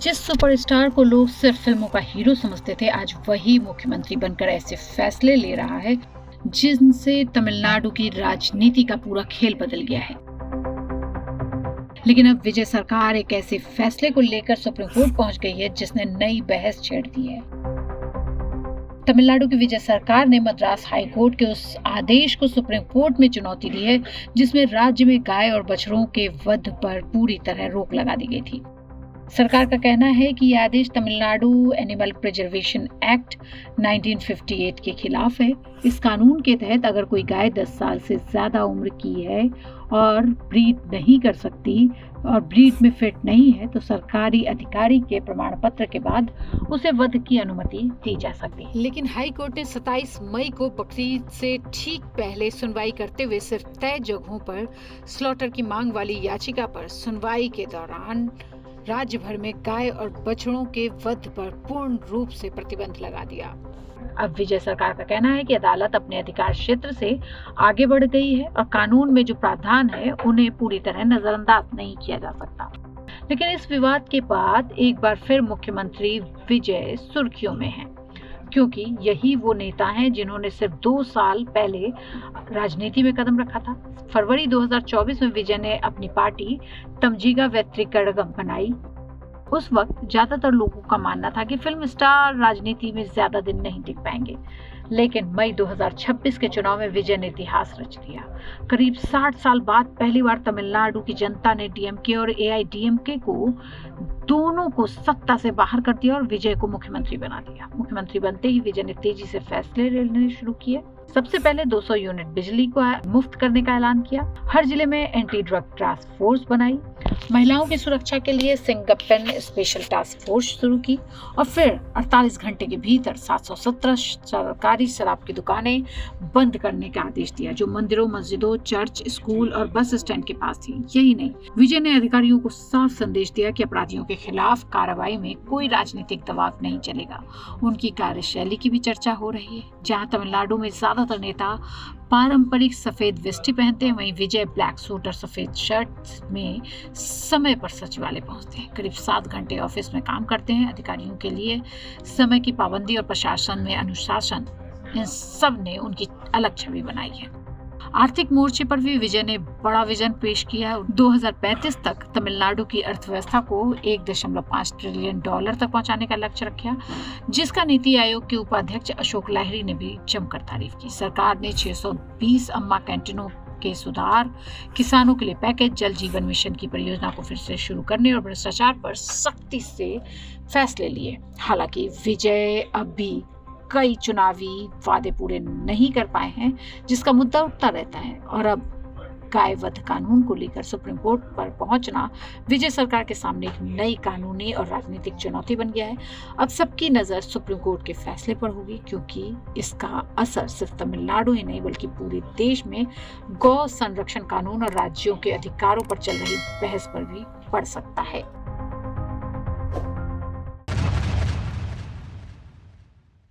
जिस सुपरस्टार को लोग सिर्फ फिल्मों का हीरो समझते थे, आज वही मुख्यमंत्री बनकर ऐसे फैसले ले रहा है जिनसे तमिलनाडु की राजनीति का पूरा खेल बदल गया है। लेकिन अब विजय सरकार एक ऐसे फैसले को लेकर सुप्रीम कोर्ट पहुंच गई है जिसने नई बहस छेड़ दी है। तमिलनाडु की विजय सरकार ने मद्रास हाई कोर्ट के उस आदेश को सुप्रीम कोर्ट में चुनौती दी है जिसमें राज्य में गाय और बछड़ों के वध पर पूरी तरह रोक लगा दी गई थी। सरकार का कहना है कि यह आदेश तमिलनाडु एनिमल प्रिजर्वेशन एक्ट 1958 के खिलाफ है। इस कानून के तहत अगर कोई गाय 10 साल से ज्यादा उम्र की है और ब्रीड नहीं कर सकती और ब्रीड में फिट नहीं है तो सरकारी अधिकारी के प्रमाण पत्र के बाद उसे वध की अनुमति दी जा सकती है। लेकिन हाई कोर्ट ने 27 मई को बकरीद से ठीक पहले सुनवाई करते हुए सिर्फ तय जगहों पर स्लॉटर की मांग वाली याचिका पर सुनवाई के दौरान राज्य भर में गाय और बछड़ों के वध पर पूर्ण रूप से प्रतिबंध लगा दिया। अब विजय सरकार का कहना है कि अदालत अपने अधिकार क्षेत्र से आगे बढ़ गई है और कानून में जो प्रावधान है उन्हें पूरी तरह नजरअंदाज नहीं किया जा सकता। लेकिन इस विवाद के बाद एक बार फिर मुख्यमंत्री विजय सुर्खियों में हैं, क्योंकि यही वो नेता हैं जिन्होंने सिर्फ 2 साल पहले राजनीति में कदम रखा था। फरवरी 2024 में विजय ने अपनी पार्टी तमजीगा वेत्रिकड़गम बनाई। उस वक्त ज्यादातर लोगों का मानना था कि फिल्म स्टार राजनीति में ज्यादा दिन नहीं टिक पाएंगे, लेकिन मई 2026 के चुनाव में विजय ने इतिहास रच दिया। करीब 60 साल बाद पहली बार तमिलनाडु की जनता ने डीएमके और एआईडीएमके को दोनों को सत्ता से बाहर कर दिया और विजय को मुख्यमंत्री बना दिया। मुख्यमंत्री बनते ही विजय ने तेजी से फैसले लेने शुरू किए। सबसे पहले 200 यूनिट बिजली को मुफ्त करने का ऐलान किया। हर जिले में एंटी ड्रग टास्क फोर्स बनाई। महिलाओं की सुरक्षा के लिए सिंगप्पन स्पेशल टास्क फोर्स शुरू की और फिर 48 घंटे के भीतर 717 सरकारी शराब की दुकानें बंद करने का आदेश दिया जो मंदिरों, मस्जिदों, चर्च, स्कूल और बस स्टैंड के पास थी। यही नहीं, विजय ने अधिकारियों को साफ संदेश दिया कि अपराधियों के खिलाफ कार्रवाई में कोई राजनीतिक दबाव नहीं चलेगा। उनकी कार्यशैली की भी चर्चा हो रही है। जहां तमिलनाडु में ज्यादातर नेता पारंपरिक सफेद वेस्टी पहनते हैं, वहीं विजय ब्लैक सूट और सफेद शर्ट में समय पर सचिवालय पहुंचते हैं। करीब 7 घंटे ऑफिस में काम करते हैं। अधिकारियों के लिए समय की पाबंदी और प्रशासन में अनुशासन, इन सब ने उनकी अलग छवि बनाई है। आर्थिक मोर्चे पर भी विजय ने बड़ा विजन पेश किया। 2035 तक तमिलनाडु की अर्थव्यवस्था को $1.5 ट्रिलियन तक पहुंचाने का लक्ष्य रखा, जिसका नीति आयोग के उपाध्यक्ष अशोक लाहिरी ने भी जमकर तारीफ की। सरकार ने 620 अम्मा कैंटीनों के सुधार, किसानों के लिए पैकेज, जल जीवन मिशन की परियोजना को फिर से शुरू करने और भ्रष्टाचार पर सख्ती से फैसले लिए। हालांकि विजय अब भी कई चुनावी वादे पूरे नहीं कर पाए हैं, जिसका मुद्दा उठता रहता है। और अब गाय वध कानून को लेकर सुप्रीम कोर्ट पर पहुंचना विजय सरकार के सामने एक नई कानूनी और राजनीतिक चुनौती बन गया है। अब सबकी नजर सुप्रीम कोर्ट के फैसले पर होगी, क्योंकि इसका असर सिर्फ तमिलनाडु ही नहीं बल्कि पूरे देश में गौ संरक्षण कानून और राज्यों के अधिकारों पर चल रही बहस पर भी पड़ सकता है।